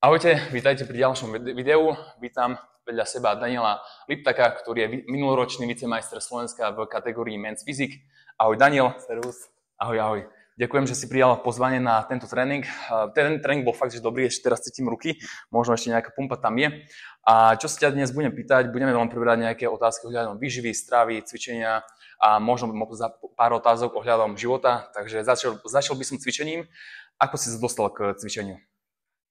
Ahojte, vítajte pri ďalšom videu. Vítam vedľa seba Daniela Liptaka, ktorý je minuloročný vicemajster Slovenska v kategórii Men's Physique. Ahoj Daniel. Servus. Ahoj, ahoj. Ďakujem, že si prijal pozvanie na tento tréning. Ten tréning bol fakt, že dobrý, ešte teraz cítim ruky, možno ešte nejaká pumpa tam je. A čo sa ťa dnes budem pýtať, budeme vám prebrať nejaké otázky ohľadom výživy, stravy, cvičenia a možno pár otázok ohľadom života. Takže začal by som cvičením. Ako si sa dostal k cvičeniu?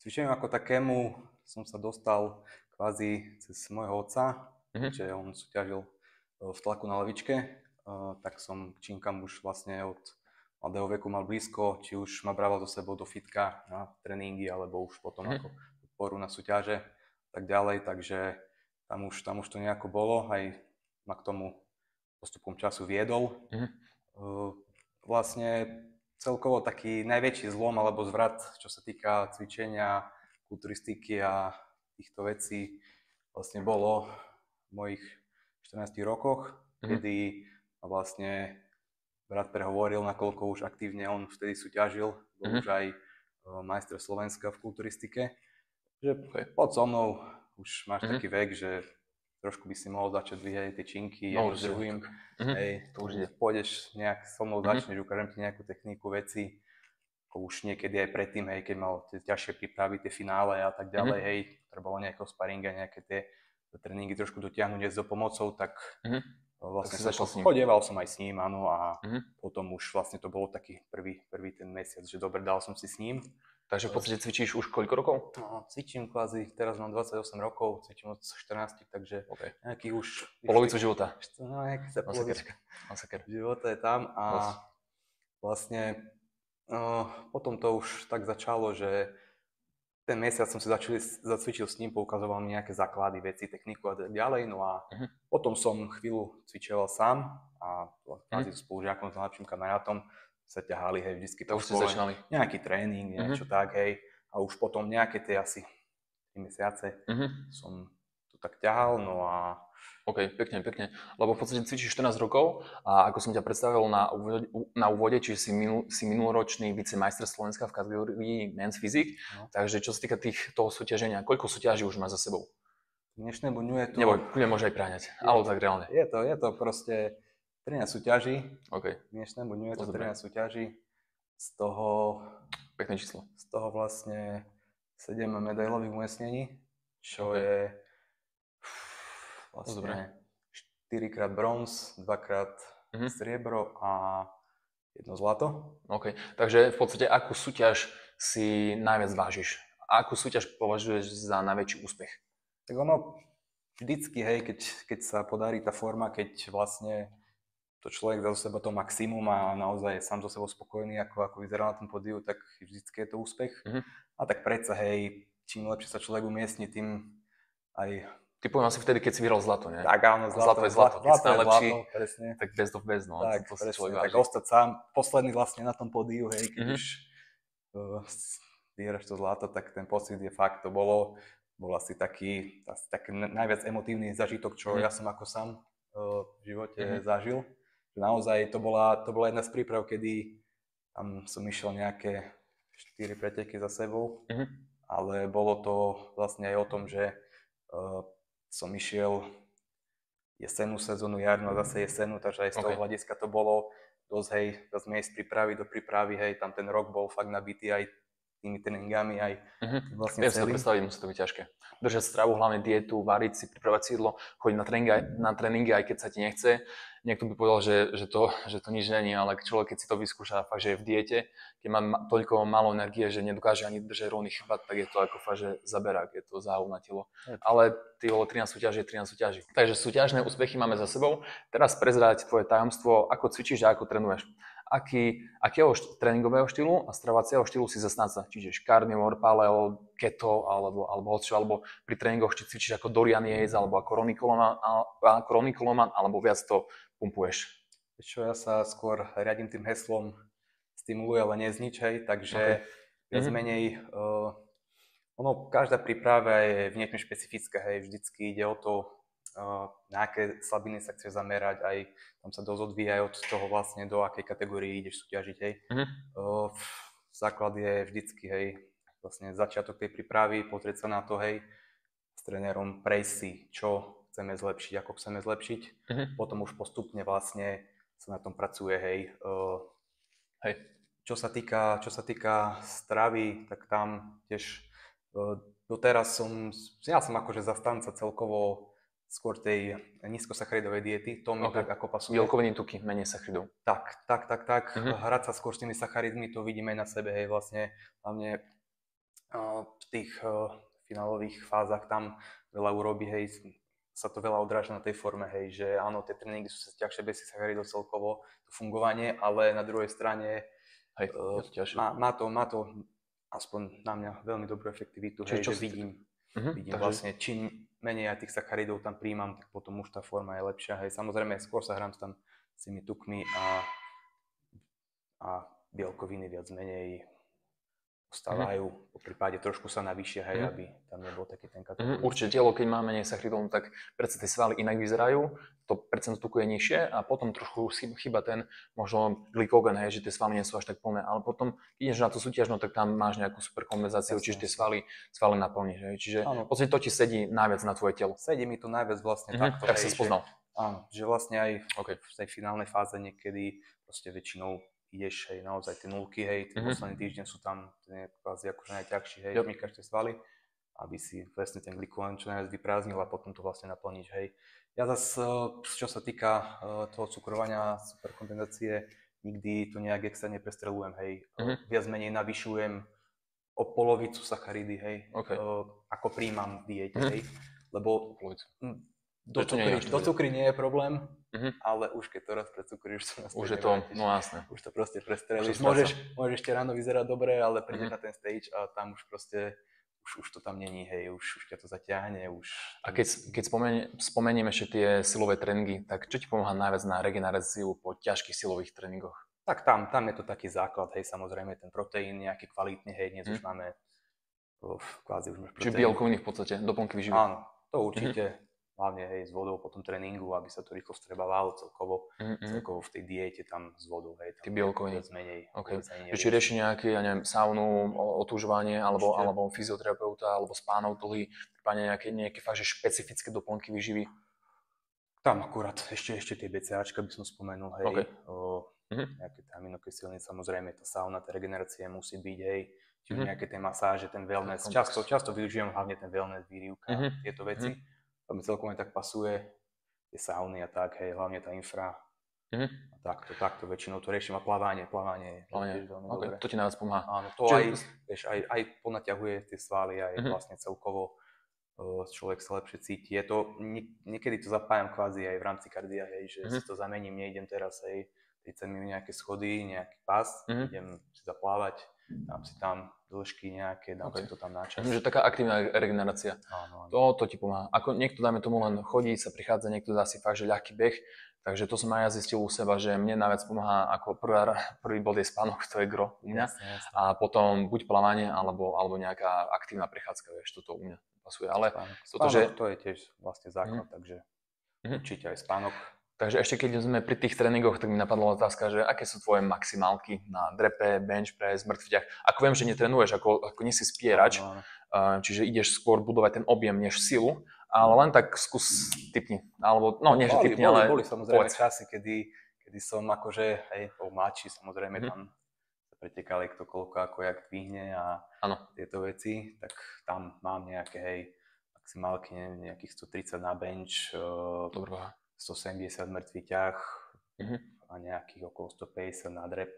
Cvičeniu ako takému som sa dostal kvázi cez môjho otca, že on súťažil v tlaku na lavičke, tak som k činkám už vlastne od mladého veku mal blízko, či už ma brával so sebou do fitka na tréningy, alebo už potom ako podporu na súťaže tak ďalej, takže tam už to nejako bolo, aj ma k tomu postupom času viedol. Vlastne celkovo taký najväčší zlom alebo zvrat, čo sa týka cvičenia, kulturistiky a týchto vecí, vlastne bolo v mojich 14 rokoch, kedy ma vlastne brat prehovoril, nakoľko už aktívne on vtedy súťažil, bol už aj majster Slovenska v kulturistike, že poď so mnou, už máš taký vek, že trošku by si mohol začať dvíhať tie činky, jedno s druhým. Hej, to už je. Pôjdeš nejak so mnou, začneš, ukážem ti nejakú techniku, veci, ako už niekedy aj predtým, hej, keď mal tie ťažšie prípravy, tie finále a tak ďalej, hej, trebalo nejakého sparinga, nejaké tie tréningy trošku dotiahnuť s pomocou, tak vlastne chodieval som aj s ním, áno, a potom už vlastne to bolo taký prvý ten mesiac, že dobre, dal som si s ním. Takže v podstate cvičíš už koľko rokov? No, cvičím kvázi, teraz mám 28 rokov, cvičím od 14, takže nejakých už... Polovicu života. No, nejaká polovička života je tam a vlastne potom to už tak začalo, že ten mesiac som si zacvičil s ním, poukazoval mi nejaké základy, veci, techniku a tak ďalej, no a potom som chvíľu cvičoval sám a kvázi s spolužiakom, s najlepším kamarátom sa ťahali, hej, vždycky to už ste začínali. Nejaký tréning, niečo tak, hej, a už potom nejaké tie asi 3 mesiace som to tak ťahal, no a... OK, pekne, lebo v podstate cvičíš 14 rokov a ako som ťa predstavil na úvode, čiže si minuloročný vicemajster Slovenska v kategórii Men's Physique, takže čo sa týka toho súťaženia, koľko súťaží už máš za sebou? Dnešnému dňu je to... Neboj, kľudne môže aj preháňať, ale tak reálne. Je to proste 13 súťaží, dnešnému dňu je to 13 súťaží, z toho... Pekné číslo. Z toho vlastne 7 medailových umiestnení, čo je vlastne 4-krát bronz, 2-krát striebro a 1 zlato. OK, takže v podstate akú súťaž si najviac vážiš? A akú súťaž považuješ za najväčší úspech? Tak ono vždycky, hej, keď sa podarí tá forma, keď vlastne to človek dá zo seba to maximum a naozaj je sám so sebou spokojný, ako vyzerá na tom pódiu, tak vždycky je to úspech. A tak predsa, hej, čím lepšie sa človek umiestni, tým aj... Typujem asi vtedy, keď si vyhral zlato, nie? Tak áno, zlato je zlato. Keď si najlepší, presne. tak best of best, no. Tak, presne, tak ostať sám, posledný vlastne na tom pódiu, hej, keď už vyhráš to zlato, tak ten pocit je fakt, bol asi taký najviac emotívny zažitok, čo ja som ako sám v živote zažil. Naozaj to bola jedna z príprav, kedy tam som išiel nejaké 4 preteky za sebou, ale bolo to vlastne aj o tom, že som išiel jesennú sezónu, jarnú a zase jesennú, takže aj z toho hľadiska to bolo dosť miest prípravy do prípravy, hej, tam ten rok bol fakt nabitý aj tými tréningami, aj vlastne celým. Ja si to predstaviť, musí to byť ťažké. Držať stravu, hlavne dietu, variť si, pripravať si jedlo, chodiť na tréningy, aj keď sa ti nechce. Niekto by povedal, že to nič není, ale človek, keď si to vyskúša, fakt, že je v diete, keď má toľko málo energie, že nedokáže ani držať rovný chrbát, tak je to ako fakt, že zaberák, je to záhul na telo. Ale ty vole, 13 súťaží. Takže súťažné úspechy máme za sebou. Teraz prezrať tvoje tajomstvo, ako cvičíš a ako trénuješ. Akého tréningového štýlu a stravovacieho štýlu si zastáca? Čiže carnivore, paleo, keto alebo pri tréningoch či cvičíš ako Dorian Yates alebo ako Ronnie Coleman alebo viac to pumpuješ? Čo ja sa skôr riadím tým heslom stimuluj, ale neznič, hej, takže viac menej každá príprava je v niečom špecifická, hej, vždycky ide o to, na aké slabiny sa chceš zamerať, aj tam sa dosť odvíja aj od toho vlastne, do akej kategórii ideš súťažiť, hej. Základ je vždycky, hej, vlastne začiatok tej prípravy, pozrieť sa na to, hej, s trénerom prejsť si, čo chceme zlepšiť, ako chceme zlepšiť. Potom už postupne vlastne sa na tom pracuje, hej. Hej. Čo sa týka stravy, tak tam tiež doteraz ja som akože zastanca celkovo skôr tej nízkosacharidovej diety, to mi tak ako pasuje. Bielkoviny, tuky, menej sacharidov. Tak. Hrať sa skôr s tými sacharidmi, to vidíme na sebe, hej, vlastne hlavne v tých finálových fázach tam veľa urobí, hej, sa to veľa odráža na tej forme, hej, že áno, tie tréningy sú ťažšie bez sacharidov celkovo, to fungovanie, ale na druhej strane má to aspoň na mňa veľmi dobrú efektivitu, hej, že vidím vlastne, čím menej aj tých sacharidov tam príjmam, tak potom už tá forma je lepšia. Hej. Samozrejme, skôr sa hrám tam s tými tukmi a bielkoviny viac menej ostávajú, po prípade trošku sa navýšia, hej, aby tam nebol taký ten kategórický. Určite telo, keď má menej sacharidov, tak predsa tie svaly inak vyzerajú, to percento tuku je nižšie a potom trošku chýba ten možno glykógen, hej, že tie svaly nie sú až tak plné, ale potom ideš na tú súťaž, no tak tam máš nejakú super kompenzáciu, čiže tie svaly naplníš, hej, čiže v podstate to ti sedí najviac na tvoje telo. Sedí mi to najviac vlastne takto, tak sa spoznal. Áno, že vlastne aj v tej finálnej fáze niekedy proste väčšinou ideš, hej, naozaj tie nulky, hej, ten posledný týždeň sú tam kvázi akože najťažší, hej, žmýkaš tie svaly, aby si vlastne ten glykógen čo najviac vyprázdnil a potom to vlastne naplníš, hej. Ja zase, čo sa týka toho cukrovania, superkompenzácie, nikdy to nejak extra neprestreľujem, hej. Viac menej navyšujem o polovicu sacharidy, hej, ako príjmam v diete, hej, lebo do cukry nie je problém, ale už keď to raz precukríš, už je to, no jasné. Už to proste prestrelíš. Môžeš ešte ráno vyzerať dobre, ale prídeš na ten stage a tam už proste, už to tam není, hej, už ťa to zaťahne, už... A keď spomeniem ešte tie silové tréningy, tak čo ti pomáha najviac na regeneráciu po ťažkých silových tréningoch? Tak tam je to taký základ, hej, samozrejme ten proteín nejaký kvalitný, hej, dnes už máme kvázi už máš proteín. Čiže bielkoviny v podstate, doplnky výživy. Áno, to určite. Hlavne, hej, s vodou po tom tréningu, aby sa to rýchlo vstrebávalo celkovo v tej diete tam s vodou, hej. Tie bielkoviny. Menej. Či rieši nejaké, ja neviem, saunu, otúžovanie, alebo fyzioterapeuta, alebo spánok dlhý, prípadne nejaké fakt, že špecifické doplnky výživy? Tam akurát ešte tie BCAčka by som spomenul, hej. Nejaké tie aminokyseliny, samozrejme, tá sauna, tá regenerácia musí byť, hej. Čiže nejaké tie masáže, ten wellness. Často využijem hlavne ten wellness, výrivka, tieto veci. To mi celkom aj tak pasuje, tie sauny a tak, hej, hlavne tá infra. A takto väčšinou to riešim a plávanie je tiež veľmi dobré. To ti najviac pomáha. Áno, to aj ponaťahuje tie svaly, aj vlastne celkovo človek sa lepšie cíti. Je to, niekedy to zapájam kvázi aj v rámci kardia, hej, že si to zamením, neidem teraz, hej, 30 minút nejaké schody, nejaký pás, idem si zaplávať, dám si tam dĺžky nejaké, dám si to tam na čas. Že taká aktívna regenerácia. Áno. To ti pomáha. Ako niekto, dajme tomu, len chodí, sa prichádza, niekto dá si fakt, že ľahký beh, takže to som aj ja zistil u seba, že mne najviac pomáha, ako prvý bod je spánok, to je gro u mňa. Jasne. A potom buď plávanie, alebo nejaká aktívna prechádzka, vieš, toto u mňa pasuje. Ale spánok, to je tiež vlastne základ, takže určite aj spánok. Takže ešte keď sme pri tých tréningoch, tak mi napadla otázka, že aké sú tvoje maximálky na drepe, bench press, mŕtvy ťah. Ako viem, že netrenuješ, ako nie si spierač, čiže ideš skôr budovať ten objem než silu, ale len tak skús tipni. Alebo, no nie, že tipni, ale boli samozrejme časy, kedy som akože, bol mladší, samozrejme tam sa pretekali kto koľko, ako jak dvihne a tieto veci, tak tam mám nejaké, maximálky, neviem, nejakých 130 na bench. 170 mŕtvy ťah a nejakých okolo 150 na drep.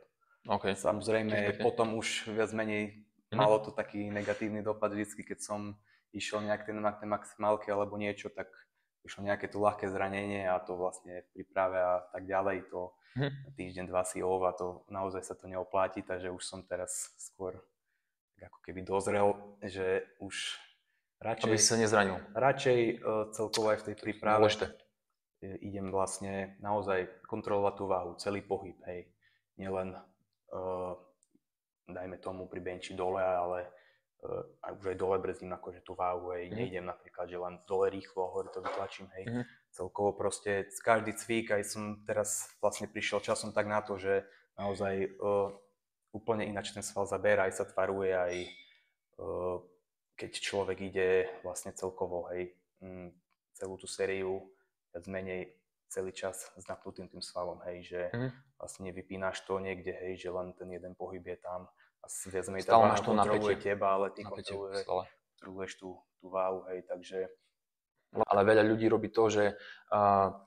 Samozrejme, potom už viac menej malo to taký negatívny dopad vždycky, keď som išiel nejak na tie maximálky alebo niečo, tak išlo nejaké to ľahké zranenie a to vlastne v príprave a tak ďalej, to týždeň, dva si a to naozaj sa to neopláti, takže už som teraz skôr ako keby dozrel, že už radšej... Aby si sa nezranil. Radšej celkovo aj v tej príprave. Idem vlastne naozaj kontrolovať tú váhu, celý pohyb, hej. Nielen, dajme tomu pri benchi dole, ale už aj dole brzdím akože tú váhu, hej. Neidem napríklad, že len dole rýchlo, hore to vytlačím, hej. Celkovo proste každý cvik, aj som teraz vlastne prišiel časom tak na to, že naozaj úplne ináč ten sval zabera, aj sa tvaruje, aj keď človek ide vlastne celkovo, hej, celú tú sériu viac menej celý čas s napnutým tým svalom, hej, že vlastne nevypínaš to niekde, hej, že len ten jeden pohyb je tam a viac menej tá váha kontroluje teba, ale ty kontroluješ tú váhu, hej, takže... Ale veľa ľudí robí to, že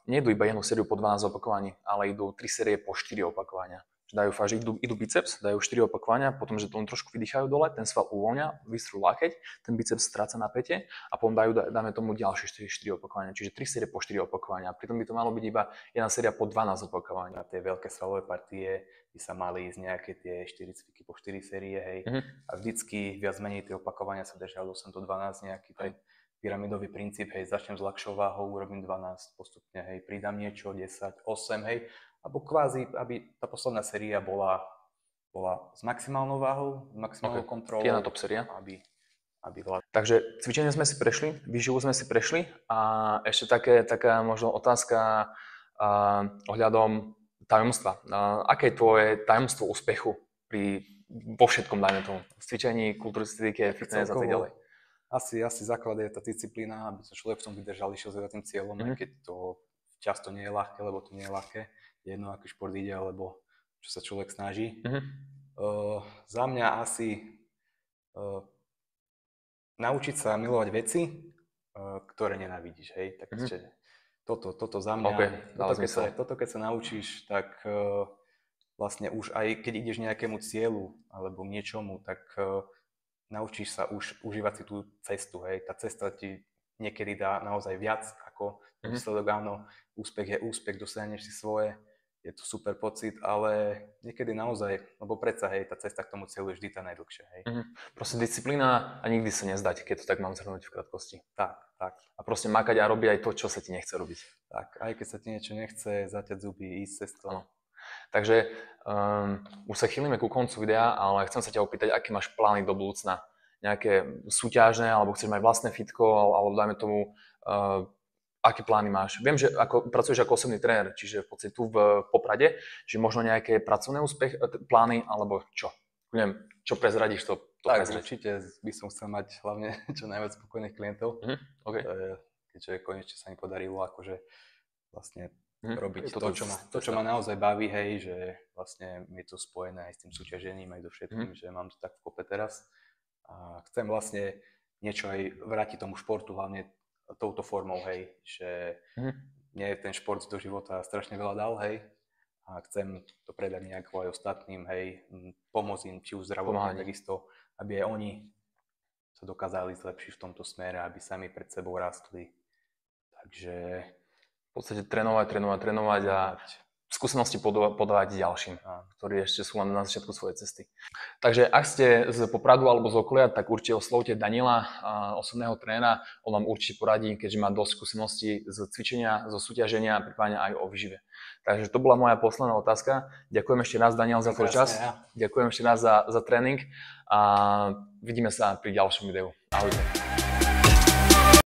nejdu iba jednu sériu po 12 opakovaní, ale idú 3 série po 4 opakovania. Že dajú fakt, že idú biceps, dajú 4 opakovania, potom, že to len trošku vydýchajú dole, ten sval uvoľnia, vystrú lakeť, ten biceps stráca napätie a potom dáme tomu ďalšie 4 opakovania. Čiže 3 série po 4 opakovania. Pritom by to malo byť iba jedna séria po 12 opakovaní. Na tie veľké svalové partie by sa mali ísť nejaké tie 4 cviky po 4 série, hej. A vždycky viac menej tie opakovania sa držali 8 do 12, nejaký ten pyramidový princíp, hej, začnem s ľahšou váhou, urobím 12 postupne, hej, pridám niečo, 10, 8, hej, alebo kvázi, aby tá posledná séria bola s maximálnou váhou, s maximálnou kontrolou. Je na top séria. Aby bola... Takže cvičenie sme si prešli, výživu sme si prešli a ešte taká možno otázka ohľadom tajomstva. Aké je tvoje tajomstvo úspechu vo všetkom, dajme tomu, v cvičení, kulturistike, fitness a tak ďalej? Asi základ je tá disciplína, aby sa človek v tom vydržal, išiel za tým cieľom, keď to často nie je ľahké, lebo to nie je ľahké. Jedno, aký šport ide, alebo čo sa človek snaží. Za mňa asi naučiť sa milovať veci, ktoré nenávidíš, hej. Takže toto za mňa. Okay, toto keď sa naučíš, tak vlastne už aj keď ideš nejakému cieľu alebo k niečomu, tak naučíš sa už užívať si tú cestu, hej. Tá cesta ti niekedy dá naozaj viac ako výsledok, áno. Úspech je úspech, dosiahneš si svoje, je to super pocit, ale niekedy naozaj, lebo predsa, hej, tá cesta k tomu cieľu je vždy tá najdlhšia, hej. Proste disciplína a nikdy sa nezdať, keď to tak mám zhrnúť v krátkosti. Tak. A proste makať a robiť aj to, čo sa ti nechce robiť. Tak, aj keď sa ti niečo nechce, zaťať zuby, ísť cestou. Áno. Takže už sa chýlime ku koncu videa, ale chcem sa ťa opýtať, aké máš plány do budúcna? Nejaké súťažné, alebo chceš mať vlastné fitko, alebo dajme tomu, aké plány máš? Viem, že pracuješ ako osobný tréner, čiže v podstate tu v Poprade, že možno nejaké pracovné plány, alebo čo? Neviem, čo prezradíš, to tak, prezradiť. Určite by som chcel mať hlavne čo najviac spokojných klientov. Okay. Keďže konečne sa mi podarilo akože vlastne robiť to, čo ma naozaj baví, hej, že vlastne je to spojené aj s tým súťažením, aj so všetkým, že mám to tak v kope teraz. A chcem vlastne niečo aj vrátiť tomu športu, hlavne touto formou, hej, že mne ten šport do života strašne veľa dal, hej, a chcem to predať nejako aj ostatným, hej, pomôcť im, či už zdravotne, takisto, aby aj oni sa dokázali zlepšiť v tomto smere, aby sami pred sebou rastli. Takže v podstate trénovať a skúsenosti podávať ďalším, ktorí ešte sú len na začiatku svojej cesty. Takže ak ste z Popradu alebo z okolia, tak určite oslovte Daniela, osobného trénera. On vám určite poradí, keďže má dosť skúseností z cvičenia, zo súťaženia a prípadne aj o výžive. Takže to bola moja posledná otázka. Ďakujem ešte raz, Daniel, za tvoj čas. Ďakujem ešte raz za tréning a vidíme sa pri ďalšom videu. Ahojte.